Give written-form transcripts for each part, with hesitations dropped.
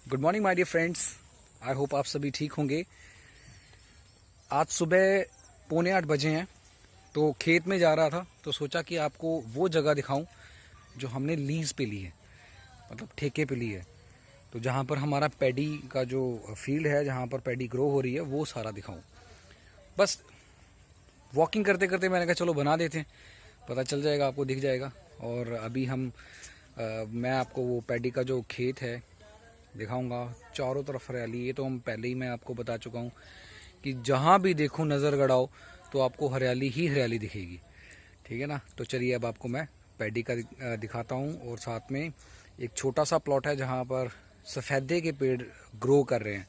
Good morning my dear friends, I hope आप सभी ठीक होंगे। आज सुबह 7:45 हैं, तो खेत में जा रहा था तो सोचा कि आपको वो जगह दिखाऊं जो हमने लीज पे ली है, मतलब ठेके पे ली है। तो जहाँ पर हमारा पैडी का जो फील्ड है, जहाँ पर पैडी ग्रो हो रही है, वो सारा दिखाऊं। बस वॉकिंग करते करते मैंने कहा चलो बना देते हैं, पता चल जाएगा, आपको दिख जाएगा। और अभी मैं आपको वो पैडी का जो खेत है दिखाऊंगा। चारों तरफ हरियाली, ये तो हम पहले ही मैं आपको बता चुका हूँ कि जहाँ भी देखो नज़र गड़ाओ तो आपको हरियाली ही हरियाली दिखेगी, ठीक है ना। तो चलिए अब आपको मैं पैडी का दिखाता हूँ, और साथ में एक छोटा सा प्लॉट है जहाँ पर सफ़ेदे के पेड़ ग्रो कर रहे हैं,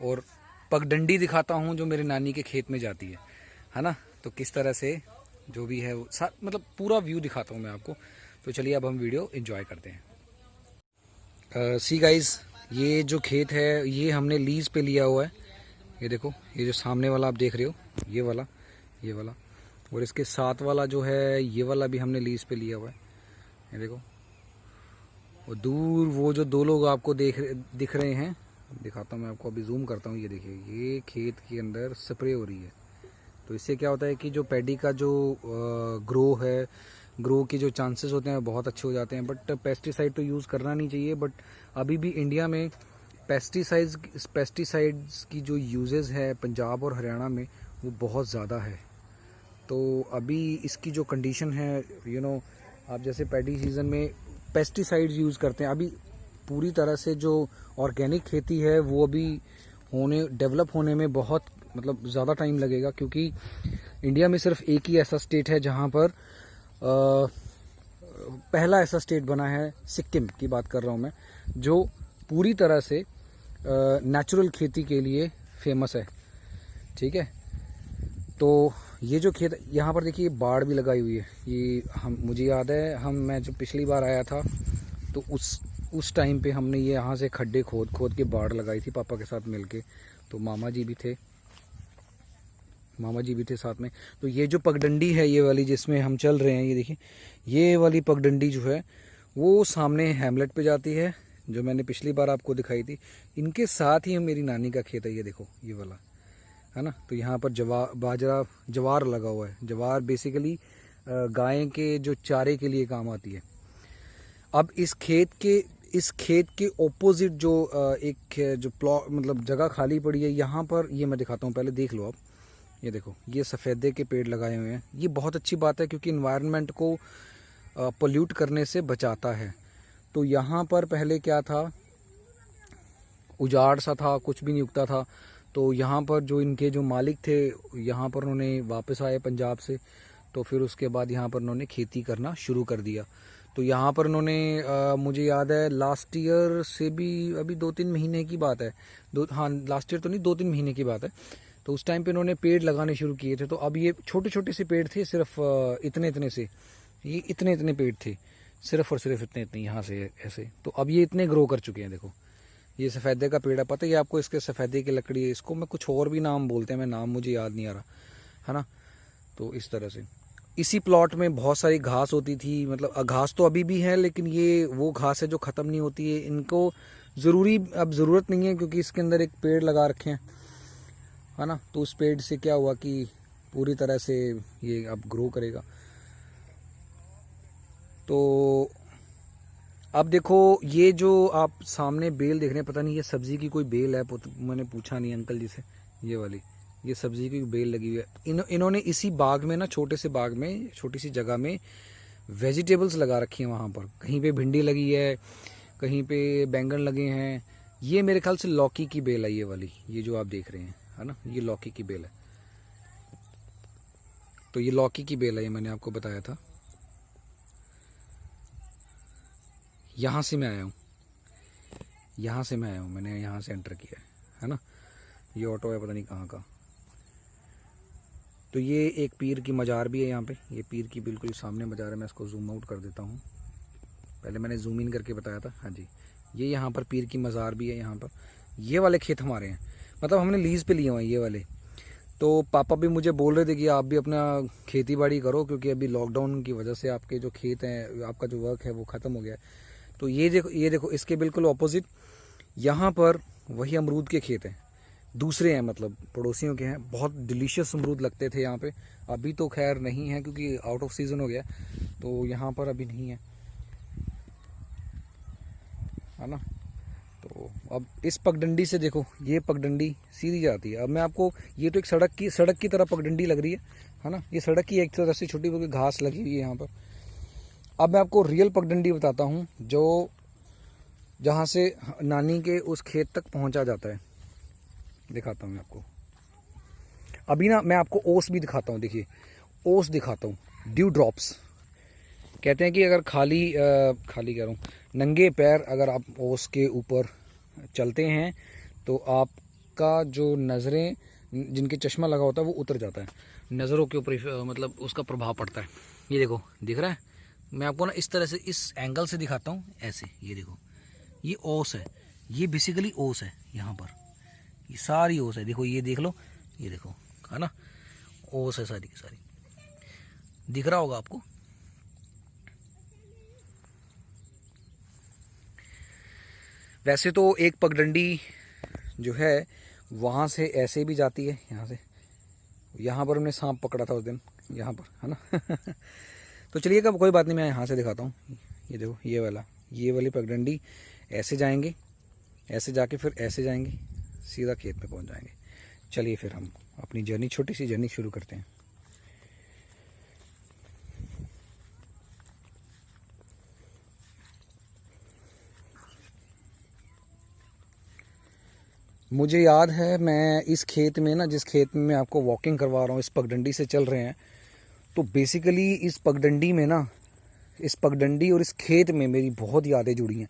और पगडंडी दिखाता हूँ जो मेरे नानी के खेत में जाती है ना। तो किस तरह से जो भी है मतलब पूरा व्यू दिखाता हूँ मैं आपको। तो चलिए अब हम वीडियो एंजॉय करते हैं। सी गाइज, ये जो खेत है ये हमने लीज पे लिया हुआ है। ये देखो, ये जो सामने वाला आप देख रहे हो, ये वाला, और इसके साथ वाला जो है ये वाला भी हमने लीज पे लिया हुआ है। ये देखो, और दूर वो जो दो लोग आपको दिख रहे हैं, दिखाता हूँ मैं आपको, अभी जूम करता हूँ। ये देखिए, ये खेत के अंदर स्प्रे हो रही है। तो इससे क्या होता है कि जो पैडी का जो ग्रो के जो चांसेस होते हैं बहुत अच्छे हो जाते हैं। बट पेस्टिसाइड तो यूज़ करना नहीं चाहिए, बट अभी भी इंडिया में पेस्टिसाइड्स की जो यूजेस है पंजाब और हरियाणा में वो बहुत ज़्यादा है। तो अभी इसकी जो कंडीशन है, आप जैसे पैडी सीज़न में पेस्टिसाइड्स यूज़ करते हैं, अभी पूरी तरह से जो ऑर्गेनिक खेती है वो अभी डेवलप होने में बहुत मतलब ज़्यादा टाइम लगेगा, क्योंकि इंडिया में सिर्फ एक ही ऐसा स्टेट है जहाँ पर पहला ऐसा स्टेट बना है, सिक्किम की बात कर रहा हूँ मैं, जो पूरी तरह से नेचुरल खेती के लिए फेमस है, ठीक है। तो ये जो खेत यहाँ पर देखिए, बाढ़ भी लगाई हुई है। ये मुझे याद है, मैं जब पिछली बार आया था तो उस टाइम पे हमने ये यहाँ से खड्डे खोद के बाढ़ लगाई थी पापा के साथ मिलके। तो मामा जी भी थे साथ में। तो ये जो पगडंडी है, ये वाली जिसमें हम चल रहे हैं, ये देखिए, ये वाली पगडंडी जो है वो सामने हैमलेट पे जाती है, जो मैंने पिछली बार आपको दिखाई थी। इनके साथ ही मेरी नानी का खेत है, ये देखो, ये वाला है ना। तो यहाँ पर जवार लगा हुआ है। जवार बेसिकली गाय के जो चारे के लिए काम आती है। अब इस खेत के ओपोजिट जो जो प्लॉट मतलब जगह खाली पड़ी है, यहाँ पर ये मैं दिखाता हूँ, पहले देख लो आप। ये देखो, ये सफ़ेदे के पेड़ लगाए हुए हैं। ये बहुत अच्छी बात है, क्योंकि इन्वायरमेंट को पोल्यूट करने से बचाता है। तो यहाँ पर पहले क्या था, उजाड़ सा था, कुछ भी नहीं उगता था। तो यहाँ पर जो इनके जो मालिक थे, यहाँ पर उन्होंने वापस आए पंजाब से, तो फिर उसके बाद यहाँ पर उन्होंने खेती करना शुरू कर दिया। तो यहाँ पर उन्होंने मुझे याद है लास्ट ईयर से भी, अभी 2-3 महीने की बात है, लास्ट ईयर तो नहीं, 2-3 महीने की बात है। तो उस टाइम पे इन्होंने पेड़ लगाने शुरू किए थे। तो अब ये छोटे छोटे से पेड़ थे, सिर्फ इतने से, ये इतने पेड़ थे, सिर्फ और सिर्फ इतने यहाँ से ऐसे। तो अब ये इतने ग्रो कर चुके हैं। देखो, ये सफ़ेदे का पेड़ है, पता है आपको, इसके सफ़ेदे की लकड़ी है। इसको मैं कुछ और भी नाम बोलते हैं, मैं नाम मुझे याद नहीं आ रहा है ना। तो इस तरह से इसी प्लॉट में बहुत सारी घास होती थी, मतलब घास तो अभी भी है, लेकिन ये वो घास है जो ख़त्म नहीं होती है। इनको अब ज़रूरत नहीं है, क्योंकि इसके अंदर एक पेड़ लगा रखे हैं, है ना। तो उस पेड़ से क्या हुआ कि पूरी तरह से ये अब ग्रो करेगा। तो अब देखो, ये जो आप सामने बेल देख रहे हैं, पता नहीं ये सब्जी की कोई बेल है, मैंने पूछा नहीं अंकल जी से। ये सब्जी की बेल लगी हुई है। इन्होंने इसी बाग में ना, छोटे से बाग में, छोटी सी जगह में वेजिटेबल्स लगा रखी हैं। वहाँ पर कहीं पे भिंडी लगी है, कहीं पे बैंगन लगे हैं। ये मेरे ख्याल से लौकी की बेल है, ये वाली, ये जो आप देख रहे हैं, है ना, ये लौकी की बेल है। तो ये लौकी की बेल है, ये मैंने आपको बताया था। यहाँ से मैं आया हूँ, मैंने यहाँ से एंटर किया है ना। ये ऑटो है, पता नहीं कहाँ का। तो ये एक पीर की मज़ार भी है यहाँ पे। ये पीर की बिल्कुल सामने मज़ार है। मैं इसको जूम आउट कर देता हूँ, पहले मैंने जूम इन करके बताया था। हाँ जी, ये यहाँ पर पीर की मज़ार भी है यहाँ पर। ये वाले खेत हमारे हैं, मतलब हमने लीज़ पे लिए हुए हैं ये वाले। तो पापा भी मुझे बोल रहे थे कि आप भी अपना खेती बाड़ी करो, क्योंकि अभी लॉकडाउन की वजह से आपके जो खेत हैं, आपका जो वर्क है वो ख़त्म हो गया है। तो ये देखो इसके बिल्कुल ऑपोजिट यहाँ पर वही अमरूद के खेत हैं, दूसरे हैं, मतलब पड़ोसियों के हैं। बहुत डिलीशियस अमरूद लगते थे यहाँ पे। अभी तो खैर नहीं है क्योंकि आउट ऑफ सीज़न हो गया, तो यहाँ पर अभी नहीं है ना। तो अब इस पगडंडी से देखो, ये पगडंडी सीधी जाती है। अब मैं आपको, ये तो एक सड़क की तरह पगडंडी लग रही है ना। ये सड़क की एक तरह से छोटी मोटी घास लगी हुई है यहाँ पर। अब मैं आपको रियल पगडंडी बताता हूँ, जो जहाँ से नानी के उस खेत तक पहुँचा जाता है, दिखाता हूँ मैं आपको। अभी ना मैं आपको ओस भी दिखाता हूँ। देखिए ओस दिखाता हूँ, ड्यू ड्रॉप्स। कहते हैं कि अगर खाली कह रहा हूँ, नंगे पैर अगर आप ओस के ऊपर चलते हैं तो आपका जो नज़रें, जिनके चश्मा लगा होता है वो उतर जाता है, नज़रों के ऊपर मतलब उसका प्रभाव पड़ता है। ये देखो, दिख रहा है? मैं आपको ना इस तरह से, इस एंगल से दिखाता हूँ, ऐसे। ये देखो, ये ओस है, ये बेसिकली ओस है। यहाँ पर ये सारी ओस है, देखो, ये देख लो, ये देखो, है ना, ओस है सारी की सारी। दिख रहा होगा आपको। वैसे तो एक पगडंडी जो है वहाँ से ऐसे भी जाती है, यहाँ से। यहाँ पर हमने सांप पकड़ा था उस दिन, यहाँ पर, है ना। तो चलिए, कब कोई बात नहीं, मैं यहाँ से दिखाता हूँ। ये देखो, ये वाली पगडंडी ऐसे जाएंगे, ऐसे जाके फिर ऐसे जाएंगे, सीधा खेत में पहुँच जाएंगे। चलिए फिर हम अपनी जर्नी, छोटी सी जर्नी शुरू करते हैं। मुझे याद है, मैं इस खेत में ना, जिस खेत में मैं आपको वॉकिंग करवा रहा हूँ, इस पगडंडी से चल रहे हैं, तो बेसिकली इस पगडंडी में ना, इस पगडंडी और इस खेत में मेरी बहुत यादें जुड़ी हैं।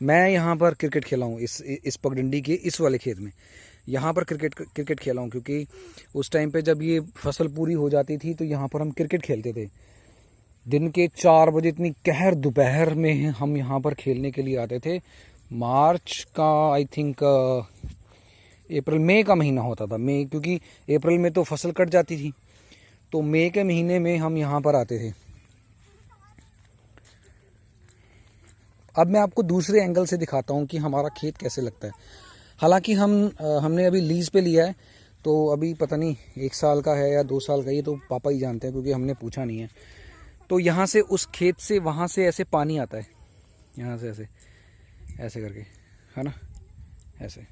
मैं यहाँ पर क्रिकेट खेला हूँ, इस पगडंडी के इस वाले खेत में यहाँ पर क्रिकेट खेला हूँ, क्योंकि उस टाइम पे जब ये फसल पूरी हो जाती थी तो यहाँ पर हम क्रिकेट खेलते थे। दिन के 4 बजे, इतनी कहर दोपहर में हम यहाँ पर खेलने के लिए आते थे। मार्च का, आई थिंक अप्रैल मई का महीना होता था, मई, क्योंकि अप्रैल में तो फसल कट जाती थी, तो मई के महीने में हम यहाँ पर आते थे। अब मैं आपको दूसरे एंगल से दिखाता हूँ कि हमारा खेत कैसे लगता है। हालांकि हमने अभी लीज पे लिया है, तो अभी पता नहीं 1 साल का है या 2 साल का, ये तो पापा ही जानते हैं क्योंकि हमने पूछा नहीं है। तो यहाँ से, उस खेत से, वहाँ से ऐसे पानी आता है, यहाँ से ऐसे करके, है ना, ऐसे।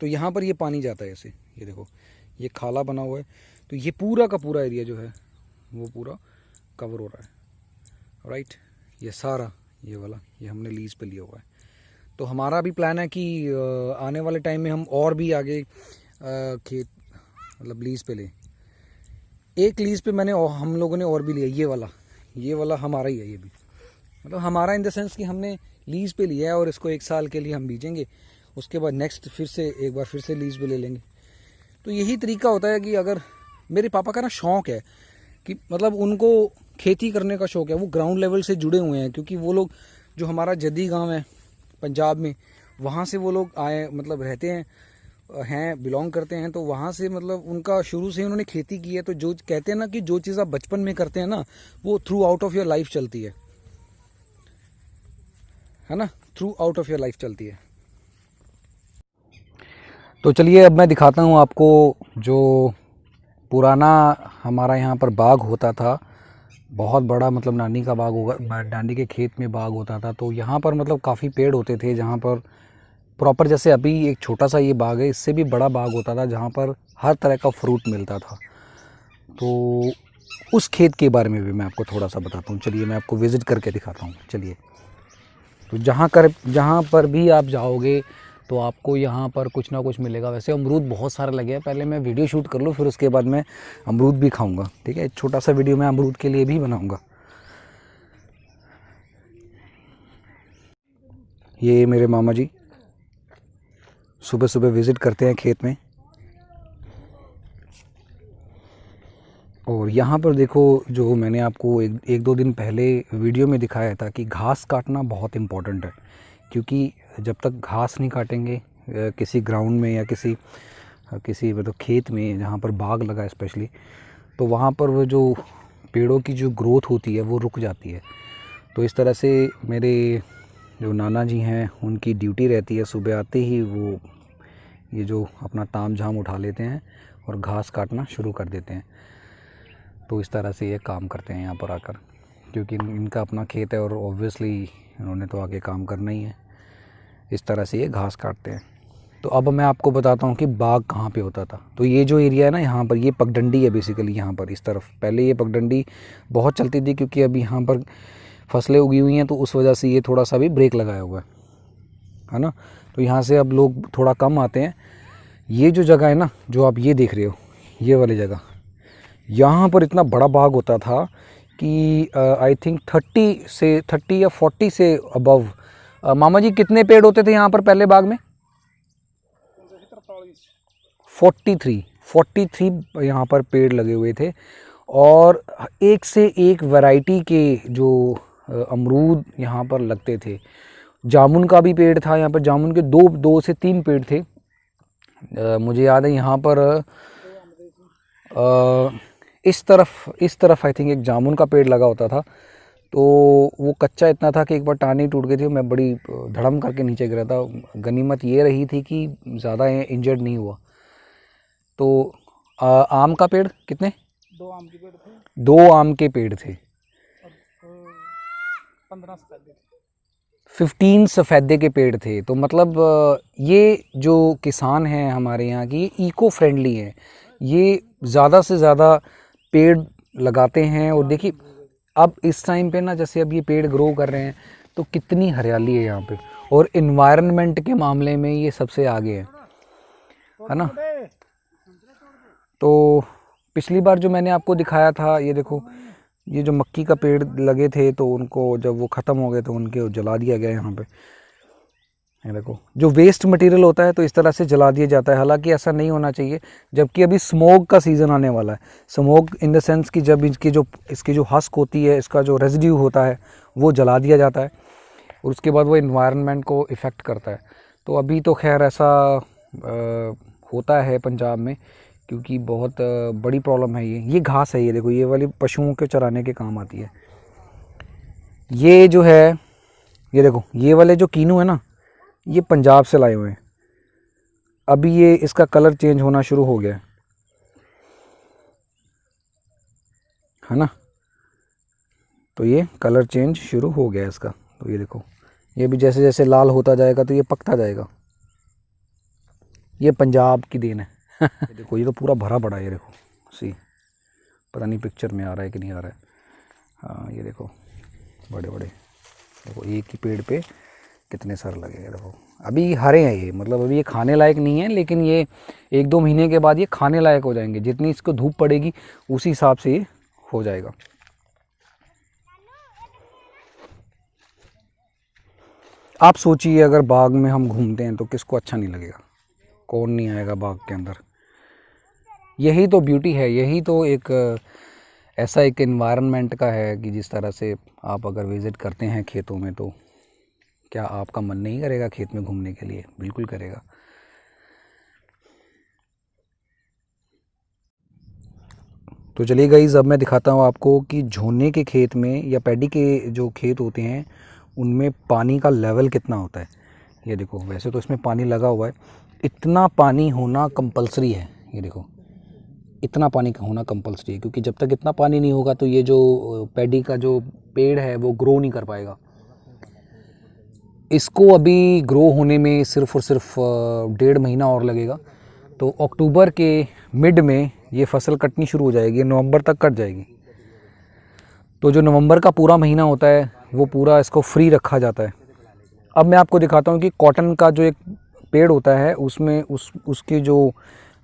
तो यहाँ पर ये पानी जाता है ऐसे, ये देखो, ये खाला बना हुआ है। तो ये पूरा का पूरा एरिया जो है वो पूरा कवर हो रहा है, राइट। ये सारा, ये वाला, ये हमने लीज पे लिया हुआ है। तो हमारा भी प्लान है कि आने वाले टाइम में हम और भी आगे खेत मतलब लीज पे लें। एक लीज पे हम लोगों ने और भी लिया, ये वाला हमारा ही है। ये भी मतलब हमारा इन द सेंस कि हमने लीज पे लिया है और इसको 1 साल के लिए हम बीजेंगे, उसके बाद नेक्स्ट फिर से एक बार फिर से लीज पे ले लेंगे। तो यही तरीका होता है कि अगर मेरे पापा का ना शौक़ है कि मतलब उनको खेती करने का शौक़ है, वो ग्राउंड लेवल से जुड़े हुए हैं, क्योंकि वो लोग, जो हमारा जद्दी गांव है पंजाब में, वहाँ से वो लोग आए, मतलब रहते हैं, बिलोंग करते हैं। तो वहाँ से मतलब उनका शुरू से उन्होंने खेती की है। तो जो कहते हैं ना कि जो चीज़ आप बचपन में करते हैं ना, वो through out of your life चलती है ना, through out of your life चलती है। तो चलिए, अब मैं दिखाता हूँ आपको जो पुराना हमारा यहाँ पर बाग होता था, बहुत बड़ा, मतलब नानी का बाग होगा, नानी के खेत में बाग होता था। तो यहाँ पर मतलब काफ़ी पेड़ होते थे, जहाँ पर प्रॉपर, जैसे अभी एक छोटा सा ये बाग है, इससे भी बड़ा बाग होता था जहाँ पर हर तरह का फ्रूट मिलता था। तो उस खेत के बारे में भी मैं आपको थोड़ा सा बताता हूँ। चलिए, मैं आपको विज़िट करके दिखाता हूँ। चलिए, तो जहाँ पर भी आप जाओगे तो आपको यहाँ पर कुछ ना कुछ मिलेगा। वैसे अमरूद बहुत सारे लगे हैं, पहले मैं वीडियो शूट कर लूँ, फिर उसके बाद मैं अमरूद भी खाऊंगा, ठीक है। एक छोटा सा वीडियो मैं अमरूद के लिए भी बनाऊंगा। ये मेरे मामा जी सुबह सुबह विज़िट करते हैं खेत में। और यहाँ पर देखो, जो मैंने आपको एक 2 दिन पहले वीडियो में दिखाया था कि घास काटना बहुत इम्पोर्टेंट है, क्योंकि जब तक घास नहीं काटेंगे किसी ग्राउंड में या किसी मतलब खेत में जहाँ पर बाग लगा है स्पेशली, तो वहाँ पर वो जो पेड़ों की जो ग्रोथ होती है वो रुक जाती है। तो इस तरह से मेरे जो नाना जी हैं उनकी ड्यूटी रहती है, सुबह आते ही वो ये जो अपना ताम झाम उठा लेते हैं और घास काटना शुरू कर देते हैं। तो इस तरह से ये काम करते हैं यहाँ पर आकर, क्योंकि इनका अपना खेत है और ऑब्वियसली इन्होंने तो आके काम करना ही है। इस तरह से ये घास काटते हैं। तो अब मैं आपको बताता हूँ कि बाग कहाँ पे होता था। तो ये जो एरिया है ना, यहाँ पर ये पगडंडी है बेसिकली। यहाँ पर इस तरफ पहले ये पगडंडी बहुत चलती थी, क्योंकि अभी यहाँ पर फसलें उगी हुई हैं, तो उस वजह से ये थोड़ा सा भी ब्रेक लगाया हुआ है ना। तो यहाँ से अब लोग थोड़ा कम आते हैं। ये जो जगह है ना, जो आप ये देख रहे हो, ये वाली जगह, यहाँ पर इतना बड़ा बाग होता था कि आई थिंक 30 या 40 से अबव। मामा जी कितने पेड़ होते थे यहाँ पर पहले बाग में? 43 यहाँ पर पेड़ लगे हुए थे, और एक से एक वैरायटी के जो अमरूद यहाँ पर लगते थे। जामुन का भी पेड़ था यहाँ पर, जामुन के दो से तीन पेड़ थे। मुझे याद है यहाँ पर इस तरफ आई थिंक एक जामुन का पेड़ लगा होता था। तो वो कच्चा इतना था कि एक बार टाहनी टूट गई थी, मैं बड़ी धड़म करके नीचे गिरा था। गनीमत ये रही थी कि ज़्यादा इंजर्ड नहीं हुआ। तो आम का पेड़ कितने? 2 आम के पेड़ थे। 2 आम के पेड़ थे। 15 सफ़ेदे के पेड़ थे। तो मतलब ये जो किसान हैं हमारे यहाँ की, ये इको फ्रेंडली हैं। ये ज़्यादा से ज़्यादा पेड़ लगाते हैं। और देखिए अब इस टाइम पे ना, जैसे अब ये पेड़ ग्रो कर रहे हैं, तो कितनी हरियाली है यहाँ पे, और इन्वायरमेंट के मामले में ये सबसे आगे है ना। तो पिछली बार जो मैंने आपको दिखाया था, ये देखो, ये जो मक्की का पेड़ लगे थे, तो उनको जब वो ख़त्म हो गए तो उनके जला दिया गया यहाँ पे। ये देखो, जो वेस्ट मटेरियल होता है तो इस तरह से जला दिया जाता है। हालांकि ऐसा नहीं होना चाहिए, जबकि अभी स्मोक का सीज़न आने वाला है। स्मोक इन द सेंस कि जब इसकी जो हस्क होती है, इसका जो रेजिड्यू होता है, वो जला दिया जाता है, और उसके बाद वो इन्वायरमेंट को इफ़ेक्ट करता है। तो अभी तो खैर ऐसा होता है पंजाब में, क्योंकि बहुत बड़ी प्रॉब्लम है। ये घास है, ये देखो, ये वाली पशुओं के चराने के काम आती है। ये जो है, ये देखो, ये वाले जो कीनू है ना, ये पंजाब से लाए हुए हैं। अभी ये इसका कलर चेंज होना शुरू हो गया है ना। तो ये कलर चेंज शुरू हो गया इसका। तो ये देखो, ये भी जैसे जैसे लाल होता जाएगा तो ये पकता जाएगा। ये पंजाब की देन है। ये देखो, ये तो पूरा भरा पड़ा है। ये देखो, पता नहीं पिक्चर में आ रहा है कि नहीं आ रहा है। हाँ, ये देखो, बड़े बड़े, देखो एक ही पेड़ पे कितने सारे लगे हैं। देखो अभी हरे हैं ये, मतलब अभी ये खाने लायक नहीं है, लेकिन ये 1-2 महीने के बाद ये खाने लायक हो जाएंगे। जितनी इसको धूप पड़ेगी उसी हिसाब से ये हो जाएगा। आप सोचिए, अगर बाग में हम घूमते हैं तो किसको अच्छा नहीं लगेगा? कौन नहीं आएगा बाग के अंदर? यही तो ब्यूटी है, यही तो एक ऐसा एक एनवायरनमेंट का है कि जिस तरह से आप अगर विज़िट करते हैं खेतों में, तो क्या आपका मन नहीं करेगा खेत में घूमने के लिए? बिल्कुल करेगा। तो चलिए गाइस, अब मैं दिखाता हूँ आपको कि झोने के खेत में या पैडी के जो खेत होते हैं, उनमें पानी का लेवल कितना होता है। ये देखो, वैसे तो इसमें पानी लगा हुआ है, इतना पानी होना कंपलसरी है। ये देखो, इतना पानी होना कंपलसरी है, क्योंकि जब तक इतना पानी नहीं होगा तो ये जो पैडी का जो पेड़ है वो ग्रो नहीं कर पाएगा। इसको अभी ग्रो होने में सिर्फ और सिर्फ 1.5 महीना और लगेगा। तो अक्टूबर के मिड में ये फसल कटनी शुरू हो जाएगी, नवंबर तक कट जाएगी। तो जो नवंबर का पूरा महीना होता है वो पूरा इसको फ्री रखा जाता है। अब मैं आपको दिखाता हूँ कि कॉटन का जो एक पेड़ होता है, उसमें उसके जो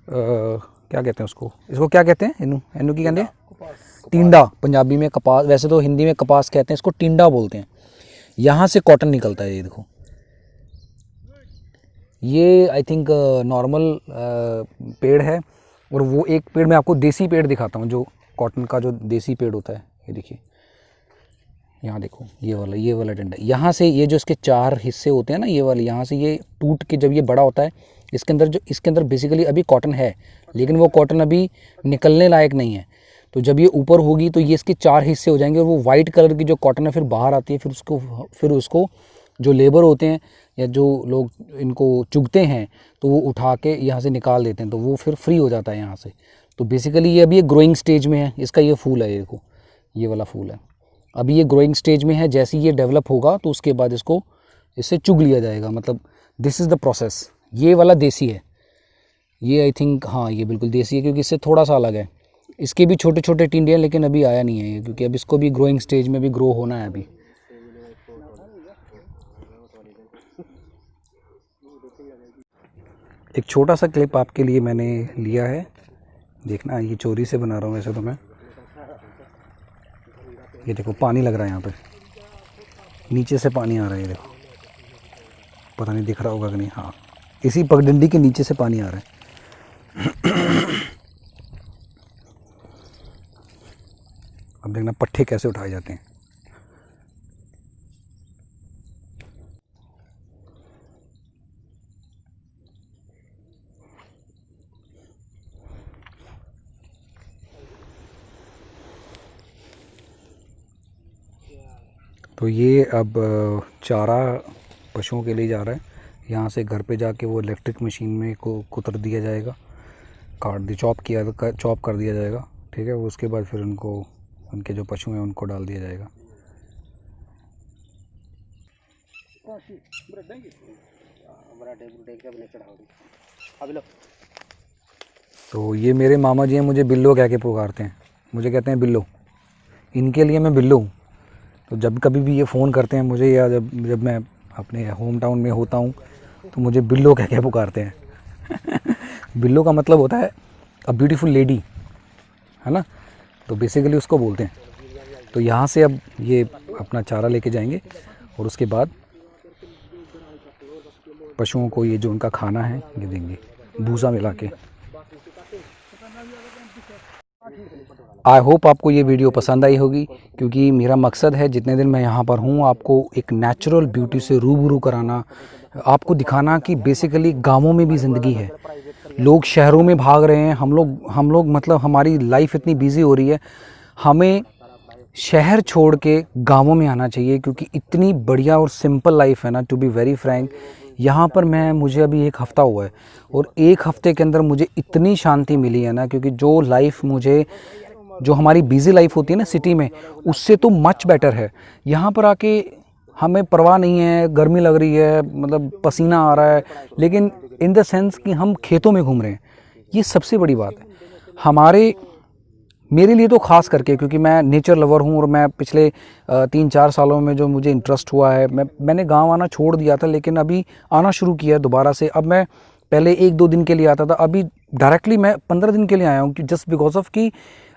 क्या कहते हैं इसको क्या कहते हैं? इन्नू की कहते हैं? टिंडा। पंजाबी में कपास, वैसे तो हिंदी में कपास कहते हैं, इसको टिंडा बोलते हैं। यहाँ से कॉटन निकलता है। ये देखो, ये आई थिंक नॉर्मल पेड़ है। और वो एक पेड़ मैं आपको देसी पेड़ दिखाता हूँ, जो कॉटन का जो देसी पेड़ होता है। ये देखिए, यहाँ देखो, ये वाला डंडा, यहाँ से ये जो इसके 4 हिस्से होते हैं ना, ये वाले, यहाँ से ये टूट के जब ये बड़ा होता है, इसके अंदर बेसिकली अभी कॉटन है, लेकिन वो कॉटन अभी निकलने लायक नहीं है। तो जब ये ऊपर होगी तो ये इसके 4 हिस्से हो जाएंगे, और वो वाइट कलर की जो कॉटन है फिर बाहर आती है। फिर उसको जो लेबर होते हैं या जो लोग इनको चुगते हैं तो वो उठा के यहाँ से निकाल देते हैं, तो वो फिर फ्री हो जाता है यहाँ से। तो बेसिकली ये अभी एक ग्रोइंग स्टेज में है। इसका ये फूल है, ये देखो, ये वाला फूल है, अभी ये ग्रोइंग स्टेज में है। जैसे ये डेवलप होगा तो उसके बाद इससे चुग लिया जाएगा, मतलब दिस इज़ द प्रोसेस। ये वाला देसी है, ये आई थिंक, हाँ ये बिल्कुल देसी है, क्योंकि इससे थोड़ा सा अलग है। इसके भी छोटे छोटे टिंडे हैं, लेकिन अभी आया नहीं है ये, क्योंकि अब इसको भी ग्रोइंग स्टेज में भी ग्रो होना है अभी। एक छोटा सा क्लिप आपके लिए मैंने लिया है, देखना। ये चोरी से बना रहा हूँ वैसे तो मैं। ये देखो पानी लग रहा है यहाँ पे, नीचे से पानी आ रहा है, ये देखो, पता नहीं दिख रहा होगा कि नहीं, हाँ इसी पगडंडी के नीचे से पानी आ रहा है। अब देखना पट्टे कैसे उठाए जाते हैं। तो ये अब चारा पशुओं के लिए जा रहा है। यहाँ से घर पे जाके वो इलेक्ट्रिक मशीन में को कुतर दिया जाएगा, चॉप कर दिया जाएगा, ठीक है। उसके बाद फिर उनको, उनके जो पशु हैं उनको डाल दिया जाएगा। तो ये मेरे मामा जी हैं, मुझे बिल्लो कह के पुकारते हैं, मुझे कहते हैं बिल्लो, इनके लिए मैं बिल्लो हूँ। तो जब कभी भी ये फ़ोन करते हैं मुझे, या जब मैं अपने होम टाउन में होता हूँ तो मुझे बिल्लो कह के पुकारते हैं। बिल्लो का मतलब होता है अ ब्यूटीफुल लेडी, है ना, तो बेसिकली उसको बोलते हैं। तो यहाँ से अब ये अपना चारा लेके जाएंगे और उसके बाद पशुओं को ये जो उनका खाना है ये देंगे, भूसा मिला के। आई होप आपको ये वीडियो पसंद आई होगी, क्योंकि मेरा मकसद है जितने दिन मैं यहाँ पर हूँ आपको एक नेचुरल ब्यूटी से रूबरू कराना, आपको दिखाना कि बेसिकली गांवों में भी ज़िंदगी है। लोग शहरों में भाग रहे हैं, हम लोग मतलब हमारी लाइफ इतनी बिजी हो रही है, हमें शहर छोड़ के गांवों में आना चाहिए, क्योंकि इतनी बढ़िया और सिंपल लाइफ है ना, टू बी वेरी फ्रैंक। यहाँ पर मुझे अभी 1 हफ़्ता हुआ है और 1 हफ़्ते के अंदर मुझे इतनी शांति मिली है ना, क्योंकि जो लाइफ जो हमारी बिज़ी लाइफ होती है ना सिटी में, उससे तो मच बेटर है। यहाँ पर आके हमें परवाह नहीं है, गर्मी लग रही है, मतलब पसीना आ रहा है, लेकिन इन द सेंस कि हम खेतों में घूम रहे हैं, ये सबसे बड़ी बात है मेरे लिए तो ख़ास करके, क्योंकि मैं नेचर लवर हूँ और मैं पिछले 3-4 सालों में जो मुझे इंटरेस्ट हुआ है, मैंने गांव आना छोड़ दिया था, लेकिन अभी आना शुरू किया दोबारा से। अब मैं पहले 1-2 दिन के लिए आता था, अभी डायरेक्टली मैं 15 दिन के लिए आया हूँ, जस्ट बिकॉज ऑफ कि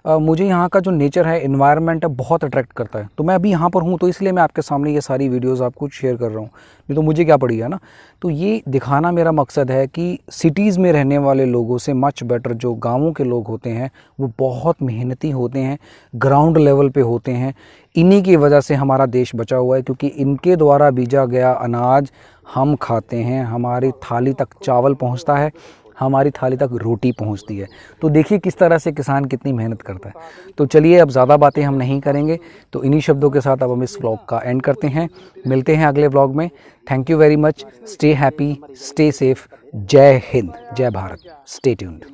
मुझे यहाँ का जो नेचर है, एनवायरनमेंट है, बहुत अट्रैक्ट करता है। तो मैं अभी यहाँ पर हूँ, तो इसलिए मैं आपके सामने ये सारी वीडियोस आपको शेयर कर रहा हूँ, नहीं तो मुझे क्या पड़ी है ना। तो ये दिखाना मेरा मकसद है कि सिटीज़ में रहने वाले लोगों से मच बेटर जो गाँवों के लोग होते हैं वो बहुत मेहनती होते हैं, ग्राउंड लेवल पे होते हैं। इन्हीं की वजह से हमारा देश बचा हुआ है, क्योंकि इनके द्वारा बीजा गया अनाज हम खाते हैं, हमारी थाली तक चावल पहुँचता है, हमारी थाली तक रोटी पहुंचती है। तो देखिए किस तरह से किसान कितनी मेहनत करता है। तो चलिए अब ज़्यादा बातें हम नहीं करेंगे, तो इन्हीं शब्दों के साथ अब हम इस व्लॉग का एंड करते हैं। मिलते हैं अगले व्लॉग में। Thank you very much. Stay happy, stay safe. जय हिंद, जय भारत। Stay tuned.